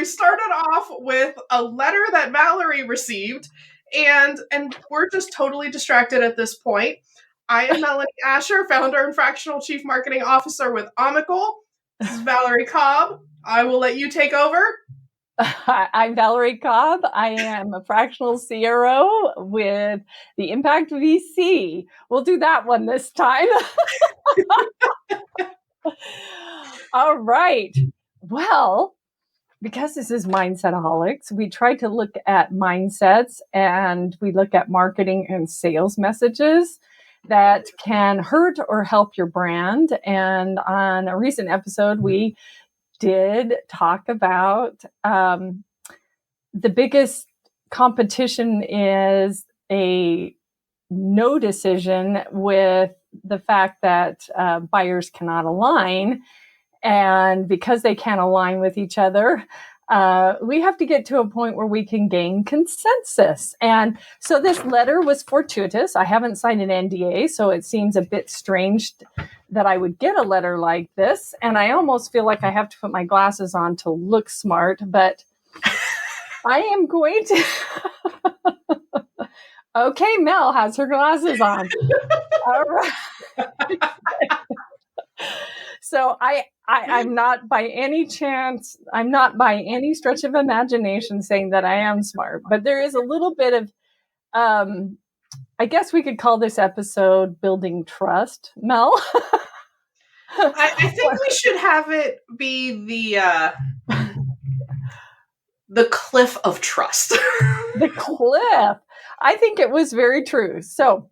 we started off with a letter that Valerie received, and we're just totally distracted at this point. I am Melanie Asher, founder and fractional chief marketing officer with Omical. This is Valerie Cobb. I will let you take over. I'm Valerie Cobb. I am a fractional CRO with the Impact VC. We'll do that one this time. All right. Well, because this is Mindsetaholics, we try to look at mindsets and we look at marketing and sales messages that can hurt or help your brand. And on a recent episode, we did talk about the biggest competition is a no decision with the fact that buyers cannot align. And because they can't align with each other, we have to get to a point where we can gain consensus. And so this letter was fortuitous. I haven't signed an NDA, so it seems a bit strange that I would get a letter like this. And I almost feel like I have to put my glasses on to look smart, but I am going to... Okay, Mel has her glasses on. All right. So I'm not by any stretch of imagination saying that I am smart, but there is a little bit of, I guess we could call this episode Building Trust, Mel. I think we should have it be the cliff of trust. The cliff. I think it was very true. So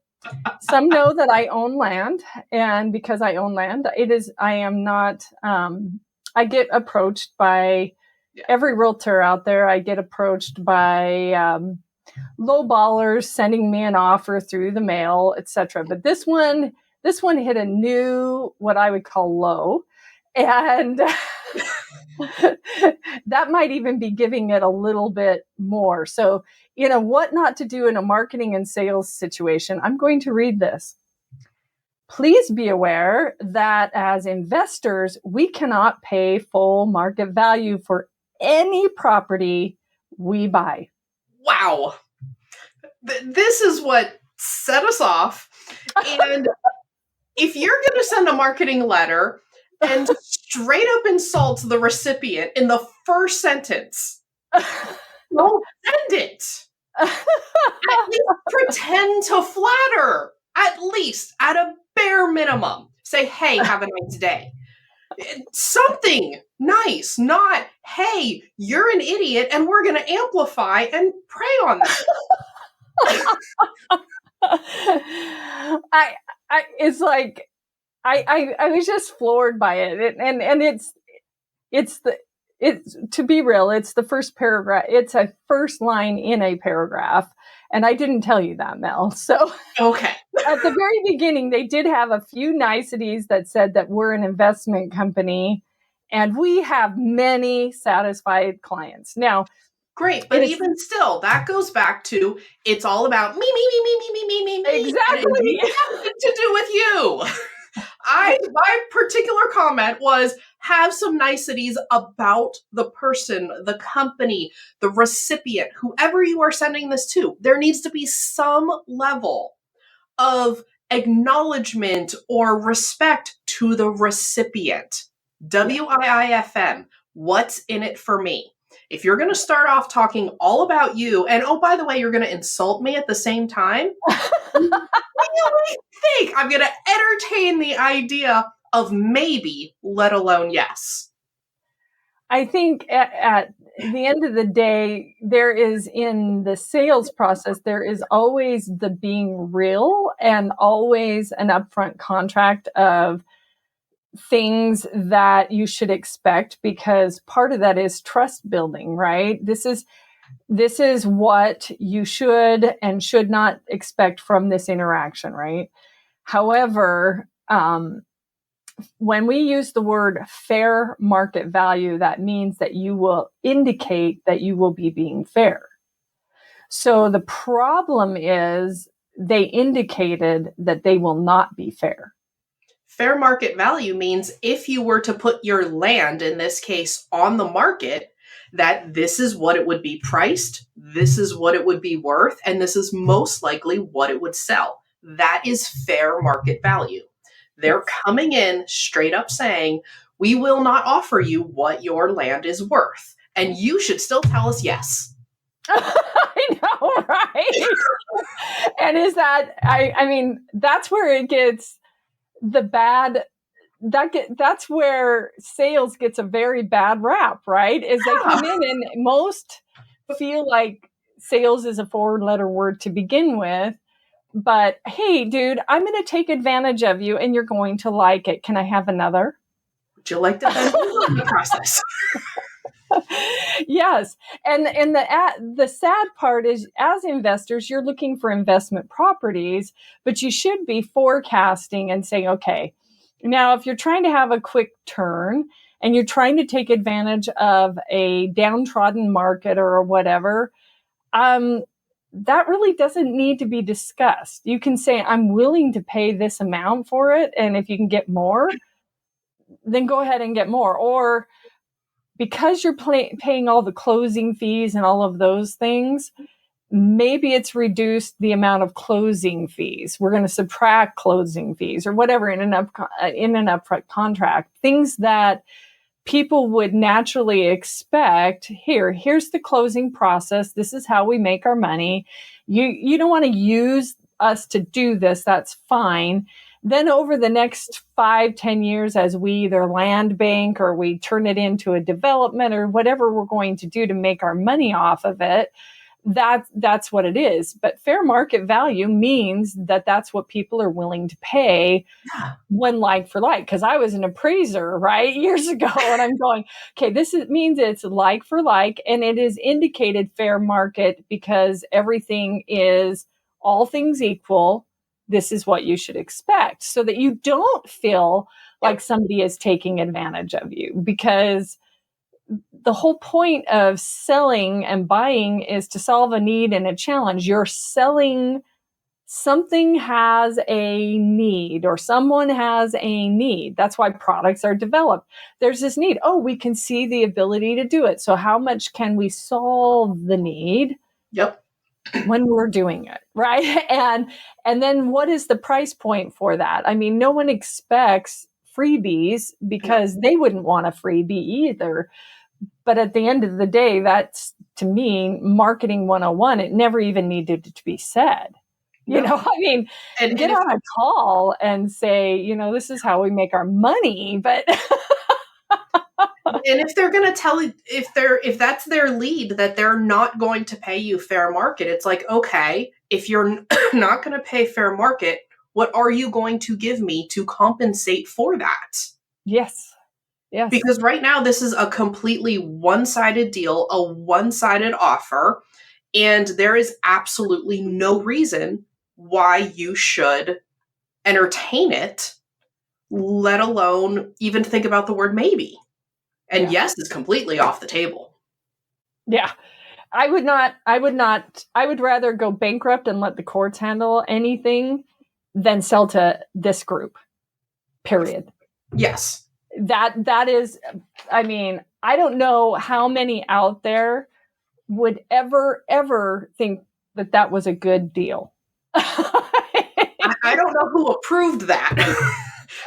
some know that I own land, and because I own land, I get approached by every realtor out there. I get approached by low ballers sending me an offer through the mail, etc. But this one hit a new, what I would call low. And that might even be giving it a little bit more. So, what not to do in a marketing and sales situation. I'm going to read this. Please be aware that as investors, we cannot pay full market value for any property we buy. Wow. This is what set us off. And if you're going to send a marketing letter and straight up insult the recipient in the first sentence, don't send it. At least pretend to flatter. At least, at a bare minimum. Say, hey, have a nice day. Something nice, not, hey, you're an idiot and we're going to amplify and prey on that. It's like, I was just floored by it. And it's to be real, it's the first paragraph. It's a first line in a paragraph. And I didn't tell you that, Mel. So okay. At the very beginning, they did have a few niceties that said that we're an investment company and we have many satisfied clients. Now, great, but even still, that goes back to it's all about me. Exactly. Nothing to do with you. My particular comment was have some niceties about the person, the company, the recipient, whoever you are sending this to. There needs to be some level of acknowledgement or respect to the recipient. WIIFM, what's in it for me? If you're going to start off talking all about you, and oh, by the way, you're going to insult me at the same time, really think I'm going to entertain the idea of maybe, let alone yes. I think at the end of the day, there is in the sales process, there is always the being real and always an upfront contract of things that you should expect, because part of that is trust building, right? This is what you should and should not expect from this interaction, right? However, when we use the word fair market value, that means that you will indicate that you will be being fair. So the problem is they indicated that they will not be fair. Fair market value means if you were to put your land, in this case, on the market, that this is what it would be priced, this is what it would be worth, and this is most likely what it would sell. That is fair market value. They're coming in straight up saying, we will not offer you what your land is worth. And you should still tell us yes. I know, right? And is that, I mean, that's where it gets the bad, that's where sales gets a very bad rap, right? Is they come in and most feel like sales is a 4-letter word to begin with. But hey, dude, I'm going to take advantage of you and you're going to like it. Can I have another? Would you like to bend the process? Yes. And the sad part is, as investors, you're looking for investment properties, but you should be forecasting and saying, okay, now if you're trying to have a quick turn and you're trying to take advantage of a downtrodden market or whatever, that really doesn't need to be discussed. You can say, I'm willing to pay this amount for it. And if you can get more, then go ahead and get more. Or because you're paying all the closing fees and all of those things, maybe it's reduced the amount of closing fees. We're going to subtract closing fees or whatever in an upfront contract. Things that people would naturally expect. Here's the closing process. This is how we make our money. You don't want to use us to do this. That's fine. Then over the next 5-10 years, as we either land bank or we turn it into a development or whatever we're going to do to make our money off of it, that's what it is. But fair market value means that that's what people are willing to pay when like for like. Because I was an appraiser, right, years ago, and I'm going, okay, means it's like for like, and it is indicated fair market because everything is all things equal. This is what you should expect, so that you don't feel like somebody is taking advantage of you, because the whole point of selling and buying is to solve a need and a challenge. You're selling something has a need or someone has a need. That's why products are developed. There's this need. Oh, we can see the ability to do it. So how much can we solve the need? Yep. When we're doing it, right? And then what is the price point for that? I mean, no one expects freebies because they wouldn't want a freebie either. But at the end of the day, that's, to me, marketing 101. It never even needed to be said. You know, I mean, get on a call and say, this is how we make our money. But and if they're going to tell you, if that's their lead, that they're not going to pay you fair market, it's like, okay, if you're not going to pay fair market, what are you going to give me to compensate for that? Yes. Because right now this is a completely one-sided deal, a one-sided offer, and there is absolutely no reason why you should entertain it, let alone even think about the word maybe. And yes, it's completely off the table. Yeah. I would rather go bankrupt and let the courts handle anything than sell to this group. Period. Yes. That is, I mean, I don't know how many out there would ever think that was a good deal. I don't know who approved that.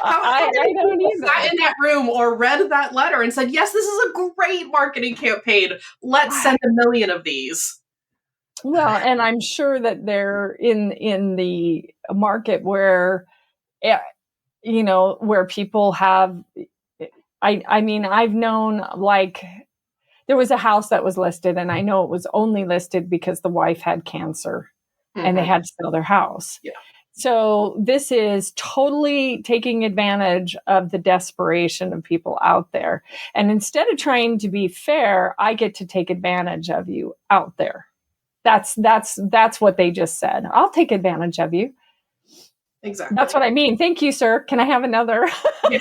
I don't either. Sat in that room or read that letter and said, yes, this is a great marketing campaign. Let's send 1 million of these. Well, and I'm sure that they're in the market where, where people have, I mean, I've known, like, there was a house that was listed, and I know it was only listed because the wife had cancer and they had to sell their house. Yeah. So this is totally taking advantage of the desperation of people out there. And instead of trying to be fair, I get to take advantage of you out there. That's what they just said. I'll take advantage of you. Exactly. That's what I mean. Thank you, sir. Can I have another? Yeah.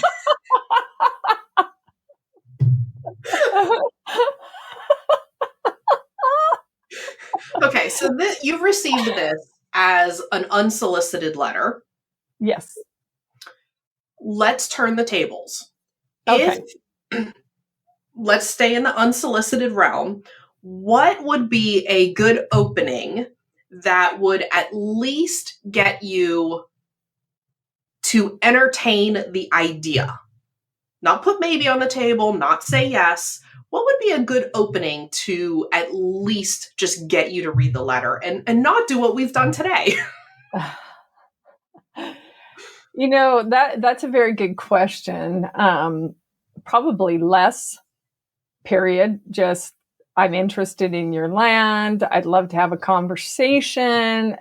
Okay, so you've received this as an unsolicited letter. Yes. Let's turn the tables. Okay. let's stay in the unsolicited realm. What would be a good opening that would at least get you to entertain the idea? Not put maybe on the table, not say yes. What would be a good opening to at least just get you to read the letter and not do what we've done today? That's a very good question. Probably less, period. Just, I'm interested in your land. I'd love to have a conversation.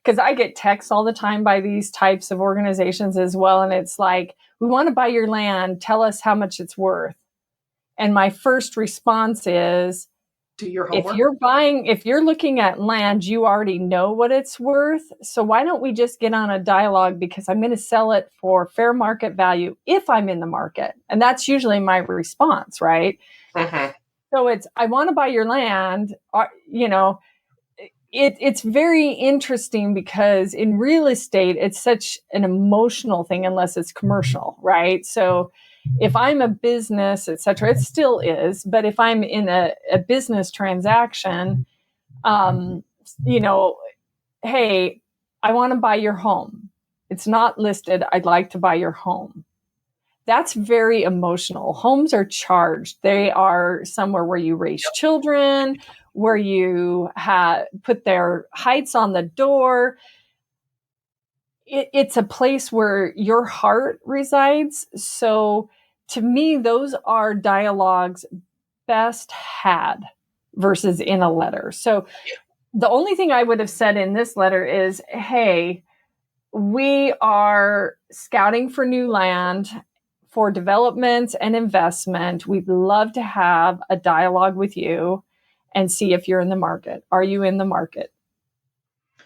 Because I get texts all the time by these types of organizations as well. And it's like, we want to buy your land. Tell us how much it's worth. And my first response is, Do your homework. if you're looking at land, you already know what it's worth. So why don't we just get on a dialogue, because I'm going to sell it for fair market value if I'm in the market. And that's usually my response, right? Mm-hmm. So it's, I want to buy your land. It's very interesting because in real estate, it's such an emotional thing unless it's commercial, right? So if I'm a business, et cetera, it still is. But if I'm in a business transaction, hey, I want to buy your home. It's not listed. I'd like to buy your home. That's very emotional. Homes are charged. They are somewhere where you raise children, where you put their heights on the door. It's a place where your heart resides. So to me, those are dialogues best had versus in a letter. So the only thing I would have said in this letter is, hey, we are scouting for new land for development and investment. We'd love to have a dialogue with you and see if you're in the market. Are you in the market?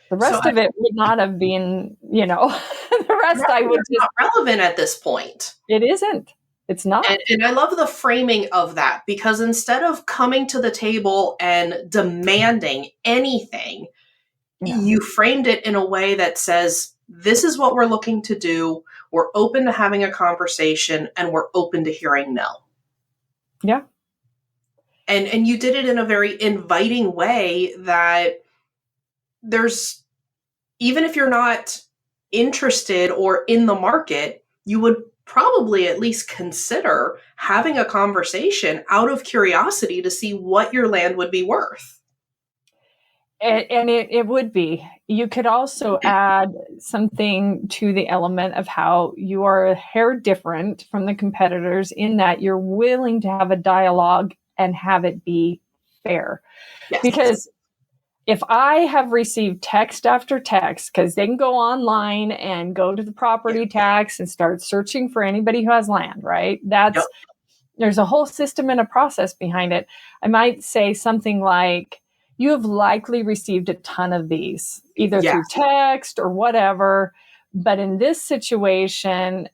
The rest of it would not have been, the rest I would just... not relevant at this point. It isn't. It's not. And I love the framing of that, because instead of coming to the table and demanding anything, you framed it in a way that says, this is what we're looking to do. We're open to having a conversation, and we're open to hearing no. Yeah. And you did it in a very inviting way that there's, even if you're not interested or in the market, you would probably at least consider having a conversation out of curiosity to see what your land would be worth. And it would be. You could also add something to the element of how you are a hair different from the competitors in that you're willing to have a dialogue and have it be fair. Yes. Because if I have received text after text, because they can go online and go to the property tax and start searching for anybody who has land, right? There's a whole system and a process behind it. I might say something like, you have likely received a ton of these, either through text or whatever. But in this situation,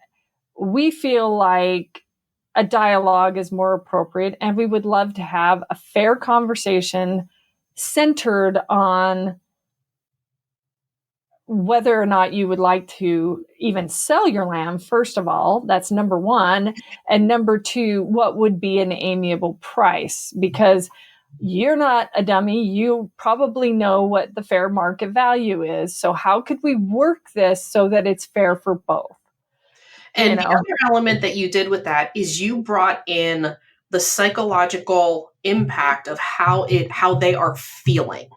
we feel like a dialogue is more appropriate, and we would love to have a fair conversation centered on whether or not you would like to even sell your land, first of all. That's number one. And number two, what would be an amiable price? Because you're not a dummy. You probably know what the fair market value is. So how could we work this so that it's fair for both? And the other element that you did with that is you brought in the psychological impact of how they are feeling.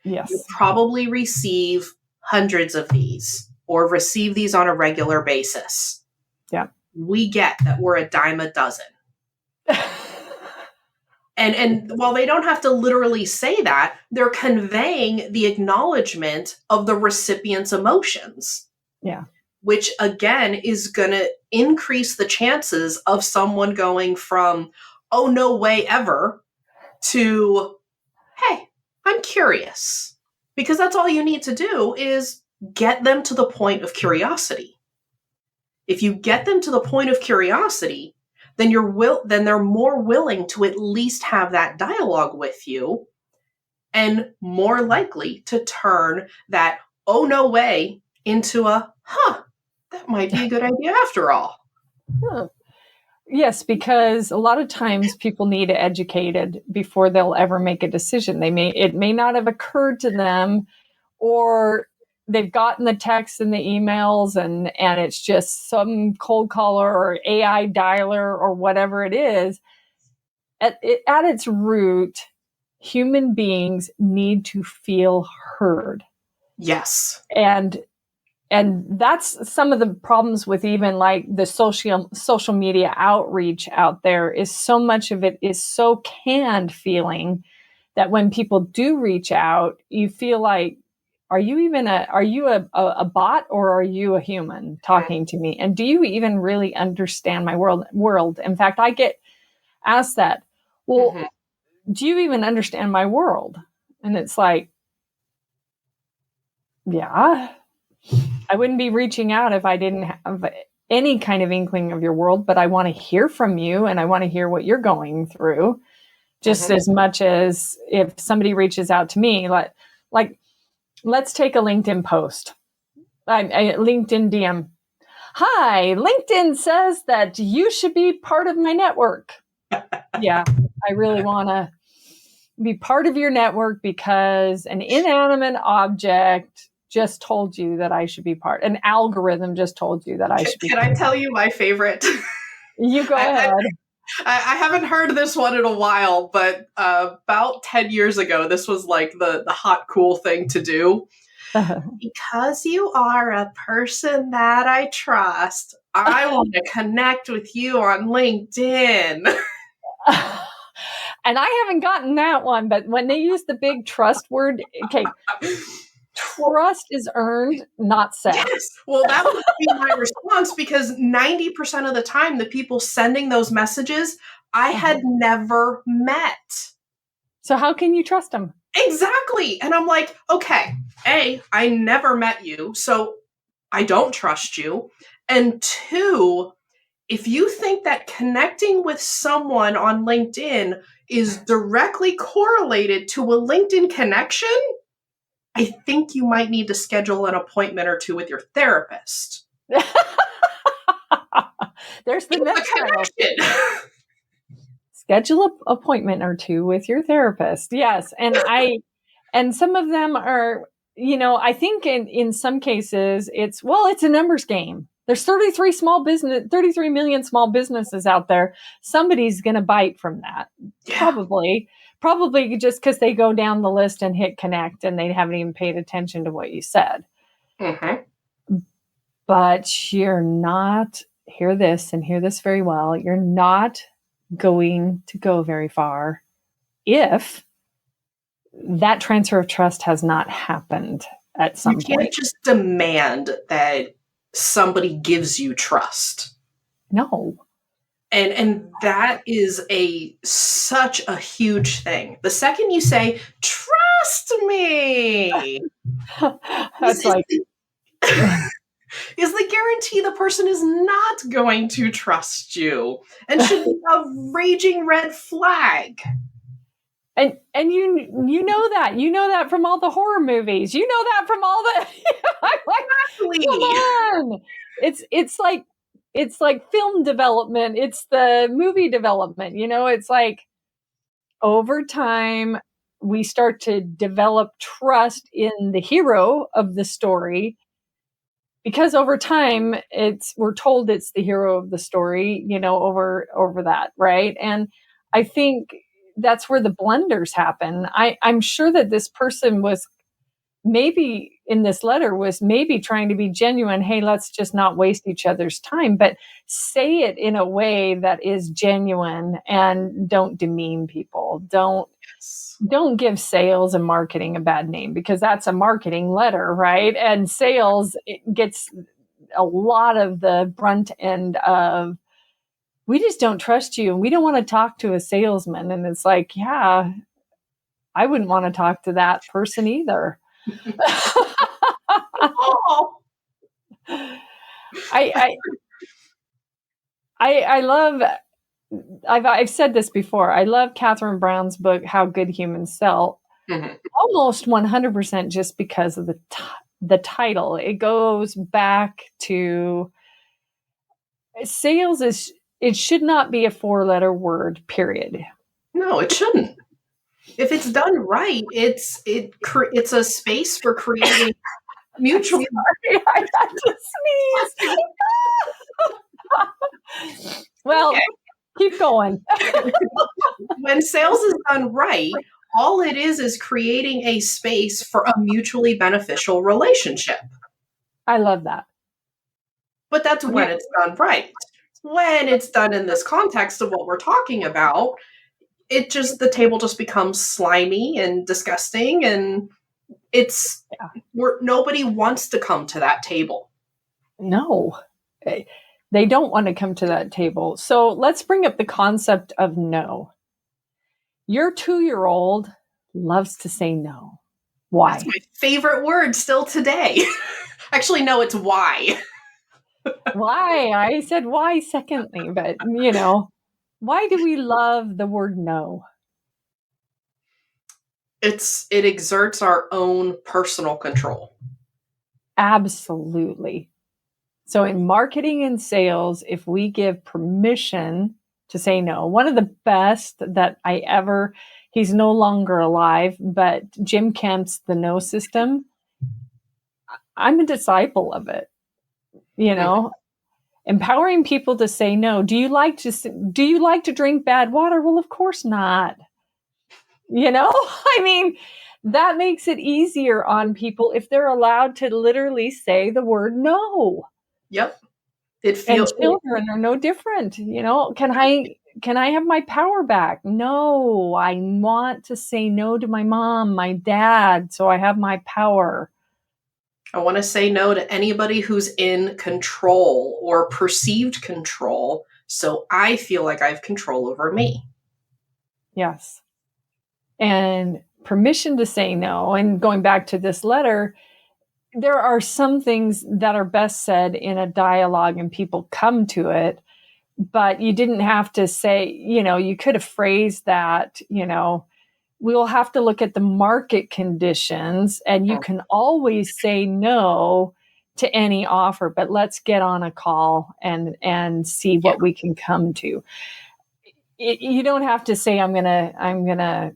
Yes. You probably receive hundreds of these or receive these on a regular basis. Yeah. We get that we're a dime a dozen. And while they don't have to literally say that, they're conveying the acknowledgement of the recipient's emotions. Yeah. Which, again, is going to increase the chances of someone going from, oh, no way ever, to, hey, I'm curious. Because that's all you need to do is get them to the point of curiosity. If you get them to the point of curiosity, then they're more willing to at least have that dialogue with you, and more likely to turn that, oh, no way, into a, that might be a good idea after all. Yes, because a lot of times people need educated before they'll ever make a decision. It may not have occurred to them, or they've gotten the texts and the emails and it's just some cold caller or AI dialer or whatever it is. At its root, human beings need to feel heard. Yes. And that's some of the problems with even like the social media outreach out there, is so much of it is so canned feeling that when people do reach out, you feel like, are you a bot, or are you a human talking to me? And do you even really understand my world? In fact, I get asked that, well, do you even understand my world? And it's like, yeah, I wouldn't be reaching out if I didn't have any kind of inkling of your world, but I want to hear from you and I want to hear what you're going through just as much as if somebody reaches out to me. Like let's take a LinkedIn post. A LinkedIn DM. Hi, LinkedIn says that you should be part of my network. Yeah, I really want to be part of your network because an inanimate object just told you that I should be part. An algorithm just told you that I should be. Can I tell you my favorite? You go ahead. I haven't heard this one in a while, but about 10 years ago, this was like the hot, cool thing to do. Because you are a person that I trust, I want to connect with you on LinkedIn. And I haven't gotten that one, but when they use the big trust word, okay, trust is earned, not said. Yes. Well, that would be my response, because 90% of the time, the people sending those messages, I had never met. So how can you trust them? Exactly. And I'm like, okay, A, I never met you, so I don't trust you. And two, if you think that connecting with someone on LinkedIn is directly correlated to a LinkedIn connection, I think you might need to schedule an appointment or two with your therapist. There's the next connection. Schedule an appointment or two with your therapist. Yes. And some of them are, I think in some cases it's a numbers game. There's 33 million small businesses out there. Somebody's going to bite from that. Yeah. Probably just because they go down the list and hit connect and they haven't even paid attention to what you said. But you're not, hear this very well, you're not going to go very far if that transfer of trust has not happened at some point. You can't just demand that somebody gives you trust. No. And that is such a huge thing. The second you say, trust me, that's like is the guarantee the person is not going to trust you and should be a raging red flag. And you know that from all the horror movies. You know that from all the exactly. Come on. It's like film development. It's the movie development. It's like over time we start to develop trust in the hero of the story, because over time we're told it's the hero of the story, over that, right? And I think that's where the blunders happen. I'm sure that this person was maybe in this letter was maybe trying to be genuine. Hey, let's just not waste each other's time, but say it in a way that is genuine and don't demean people. Don't give sales and marketing a bad name, because that's a marketing letter, right? And sales, it gets a lot of the brunt end of, we just don't trust you and we don't want to talk to a salesman. And it's like, yeah, I wouldn't want to talk to that person either. I love, I've said this before, I love Catherine Brown's book, How Good Humans Sell, almost 100% just because of the title. It goes back to sales It should not be a 4-letter word, period. No, it shouldn't. If it's done right, it's a space for creating mutual. Sorry, I had to sneeze. Well, okay. Keep going. When sales is done right, all it is creating a space for a mutually beneficial relationship. I love that. But that's when it's done right. When it's done in this context of what we're talking about, the table just becomes slimy and disgusting, and nobody wants to come to that table. No, they don't want to come to that table. So let's bring up the concept of no. Your 2-year-old loves to say no. Why? That's my favorite word still today. Actually, no, it's why. Why? I said why secondly, but why do we love the word no? It exerts our own personal control. Absolutely. So in marketing and sales, if we give permission to say no, one of the best that he's no longer alive, but Jim Kemp's The No System, I'm a disciple of it. Empowering people to say no. Do you like to drink bad water? Well, of course not. I mean, that makes it easier on people if they're allowed to literally say the word no. Yep. And children are no different. Can I have my power back? No, I want to say no to my mom, my dad, so I have my power. I want to say no to anybody who's in control or perceived control, so I feel like I have control over me. Yes. And permission to say no. And going back to this letter, there are some things that are best said in a dialogue and people come to it, but you didn't have to say, you could have phrased that, we'll have to look at the market conditions and you can always say no to any offer, but let's get on a call and see what we can come to. You don't have to say, I'm going to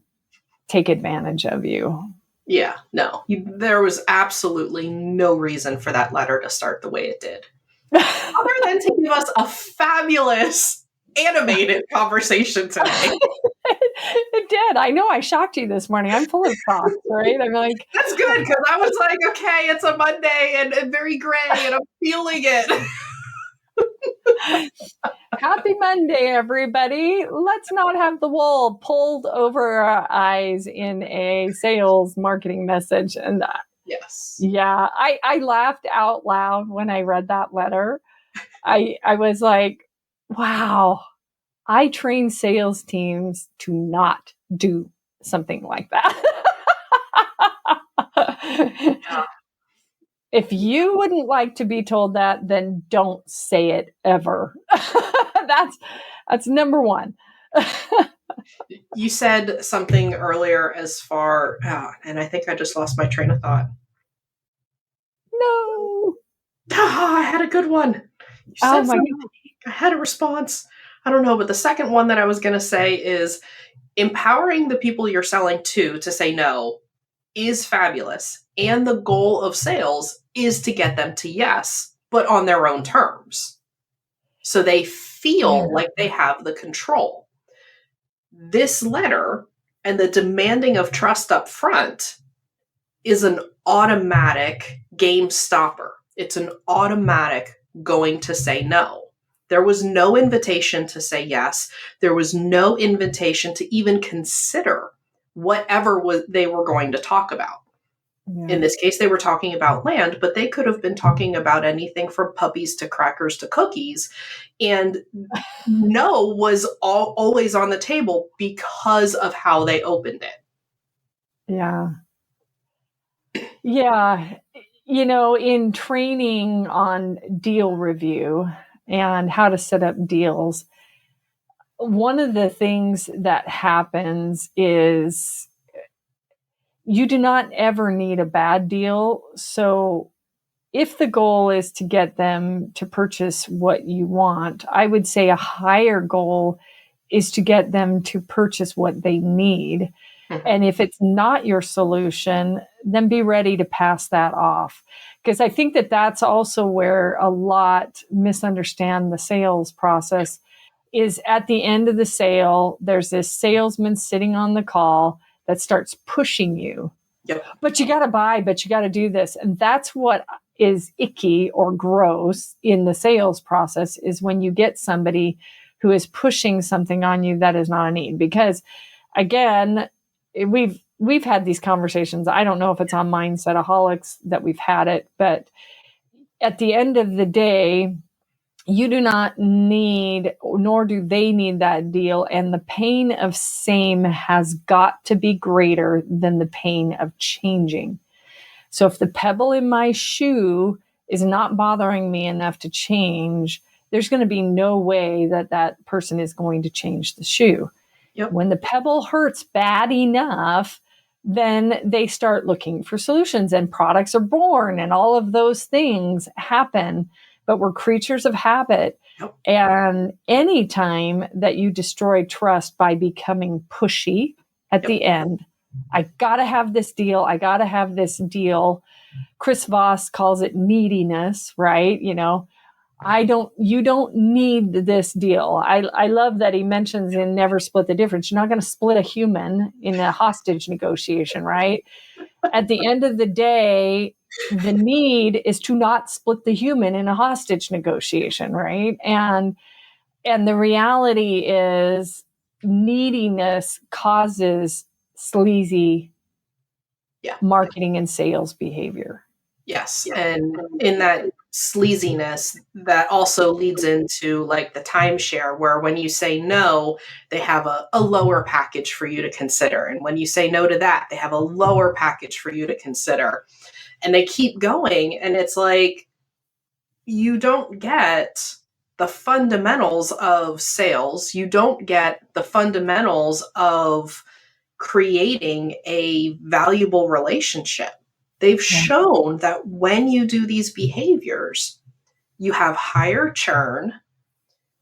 take advantage of you. Yeah, no. There was absolutely no reason for that letter to start the way it did. Other than to give us a fabulous animated conversation today. It did. I know I shocked you this morning. I'm full of thoughts, right? I'm like... That's good, because I was like, okay, it's a Monday and very gray and I'm feeling it. Happy Monday, everybody. Let's not have the wool pulled over our eyes in a sales marketing message. And yes. Yeah, I laughed out loud when I read that letter. I was like, wow, I train sales teams to not do something like that. Yeah. If you wouldn't like to be told that, then don't say it ever. That's number one. You said something earlier as far, and I think I just lost my train of thought. No. I had a good one. You said something. I had a response. I don't know, but the second one that I was going to say is empowering the people you're selling to say no is fabulous. And the goal of sales is to get them to yes, but on their own terms. So they feel like they have the control. This letter and the demanding of trust up front is an automatic game stopper. It's an automatic going to say no. There was no invitation to say yes. There was no invitation to even consider whatever they were going to talk about. Yeah. In this case, they were talking about land, but they could have been talking about anything from puppies to crackers to cookies. And no was always on the table because of how they opened it. Yeah. Yeah. In training on deal review and how to set up deals, one of the things that happens is you do not ever need a bad deal. So if the goal is to get them to purchase what you want, I would say a higher goal is to get them to purchase what they need. Mm-hmm. And if it's not your solution, then be ready to pass that off. Because I think that that's also where a lot misunderstand the sales process is at the end of the sale, there's this salesman sitting on the call that starts pushing you. Yep. But you got to buy, but you got to do this. And that's what is icky or gross in the sales process is when you get somebody who is pushing something on you that is not a need. Because again, we've had these conversations. I don't know if it's on Mindsetaholics that we've had it, but at the end of the day, you do not need, nor do they need that deal. And the pain of same has got to be greater than the pain of changing. So if the pebble in my shoe is not bothering me enough to change, there's going to be no way that that person is going to change the shoe. Yep. When the pebble hurts bad enough, then they start looking for solutions and products are born and all of those things happen. But we're creatures of habit. Yep. And anytime that you destroy trust by becoming pushy at the end, I got to have this deal. I got to have this deal. Chris Voss calls it neediness, right? You know, you don't need this deal. I love that he mentions in Never Split the Difference. You're not going to split a human in a hostage negotiation, right? At the end of the day, the need is to not split the human in a hostage negotiation, right? And the reality is neediness causes sleazy marketing and sales behavior. Yes. And in that sleaziness, that also leads into like the timeshare, where when you say no, they have a lower package for you to consider. And when you say no to that, they have a lower package for you to consider. And they keep going. And it's like, you don't get the fundamentals of sales. You don't get the fundamentals of creating a valuable relationship. They've shown that when you do these behaviors, you have higher churn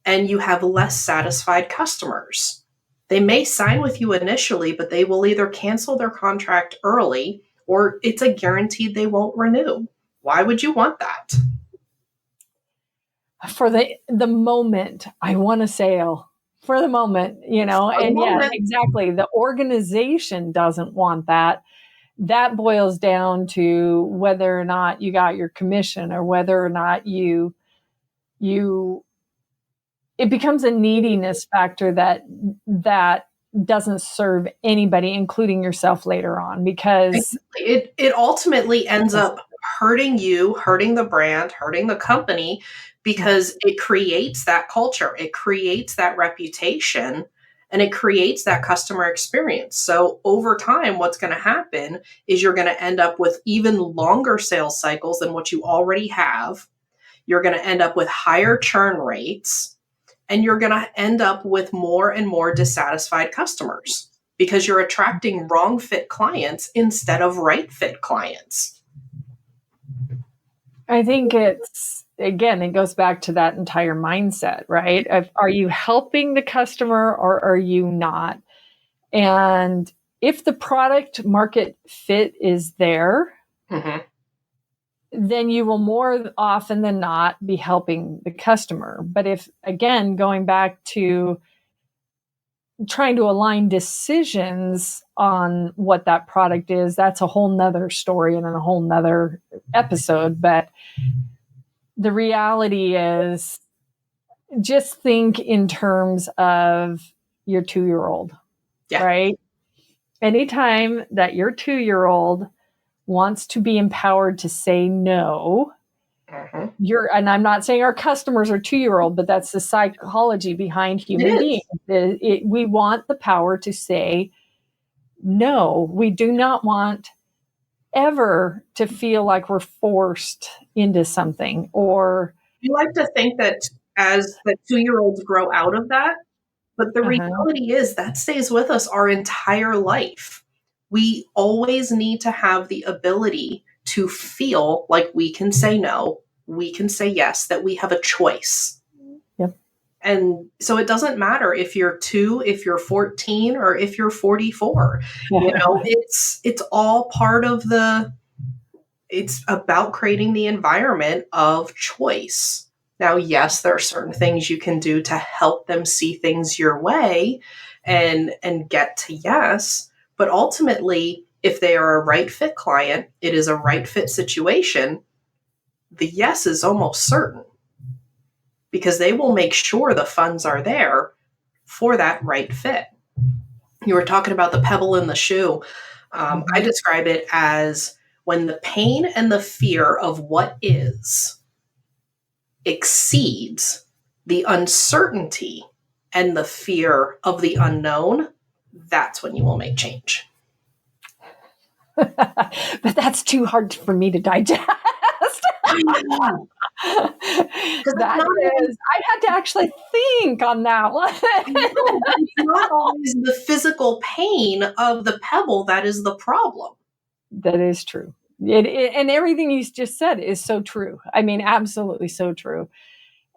and you have less satisfied customers. They may sign with you initially, but they will either cancel their contract early or it's a guaranteed they won't renew. Why would you want that? For the moment, I want a sale. For the moment, you know, and yeah, exactly. The organization doesn't want that. That boils down to whether or not you got your commission or whether or not it becomes a neediness factor that doesn't serve anybody, including yourself later on, because it ultimately ends up hurting you, hurting the brand, hurting the company, because it creates that culture, it creates that reputation, and it creates that customer experience. So over time, what's going to happen is you're going to end up with even longer sales cycles than what you already have. You're going to end up with higher churn rates, and you're going to end up with more and more dissatisfied customers because you're attracting wrong fit clients instead of right fit clients. I think it goes back to that entire mindset, right? Are you helping the customer or are you not? And if the product market fit is there, then you will more often than not be helping the customer. But if, again, going back to trying to align decisions on what that product is, that's a whole nother story and a whole nother episode. But the reality is, just think in terms of your 2-year-old, right? Anytime that your 2-year-old wants to be empowered to say no, and I'm not saying our customers are 2-year-old, but that's the psychology behind human beings. We want the power to say no. We do not want ever to feel like we're forced into something. Or you like to think that as the 2-year-olds grow out of that, but the reality is that stays with us our entire life. We always need to have the ability to feel like we can say no, we can say yes, that we have a choice. Yep. And so it doesn't matter if you're 2, if you're 14, or if you're 44. You know, it's all part of it's about creating the environment of choice. Now, yes, there are certain things you can do to help them see things your way and get to yes, but ultimately, if they are a right fit client, it is a right fit situation, the yes is almost certain because they will make sure the funds are there for that right fit. You were talking about the pebble in the shoe. I describe it as when the pain and the fear of what is exceeds the uncertainty and the fear of the unknown, that's when you will make change. But that's too hard for me to digest. I had to actually think on that one. It's not always the physical pain of the pebble that is the problem. That is true. And everything you just said is so true. I mean, absolutely so true.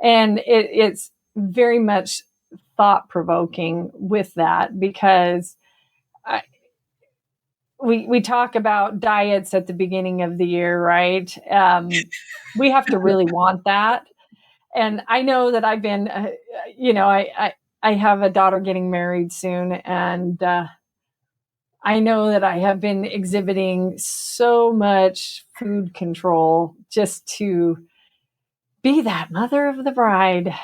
And it's very much thought-provoking with that, because we talk about diets at the beginning of the year, right? We have to really want that. And I know that I've been, I have a daughter getting married soon, and I know that I have been exhibiting so much food control just to be that mother of the bride,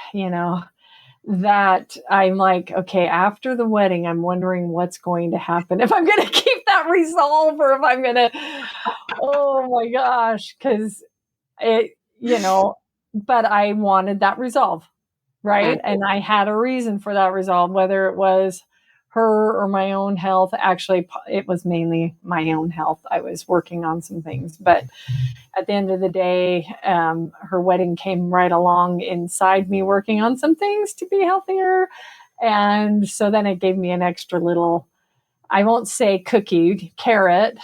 that I'm like, okay, after the wedding, I'm wondering what's going to happen, if I'm going to keep that resolve, or if I'm going to, oh my gosh, because but I wanted that resolve, right? And I had a reason for that resolve, whether it was her or my own health. Actually, it was mainly my own health. I was working on some things, but at the end of the day, her wedding came right along inside me working on some things to be healthier. And so then it gave me an extra little, I won't say cookie, carrot,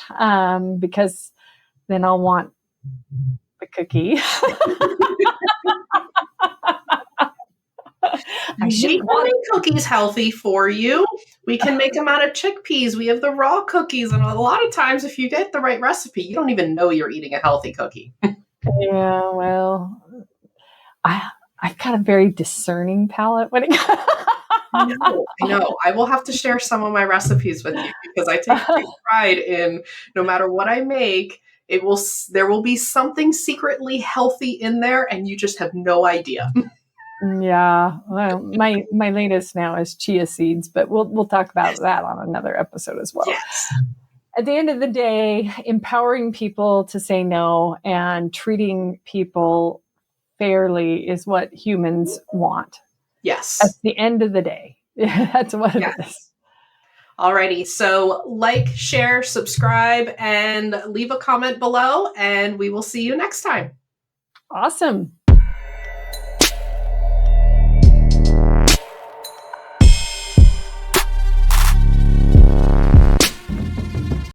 because then I'll want the cookie. We can make cookies healthy for you. We can make them out of chickpeas. We have the raw cookies. And a lot of times, if you get the right recipe, you don't even know you're eating a healthy cookie. Yeah, well, I've got a very discerning palate when it comes. I know. I will have to share some of my recipes with you, because I take great pride in, no matter what I make, there will be something secretly healthy in there, and you just have no idea. Yeah, well, my latest now is chia seeds, but we'll talk about that on another episode as well. Yes. At the end of the day, empowering people to say no and treating people fairly is what humans want. Yes. At the end of the day, that's what it is. Alrighty, so like, share, subscribe, and leave a comment below, and we will see you next time. Awesome.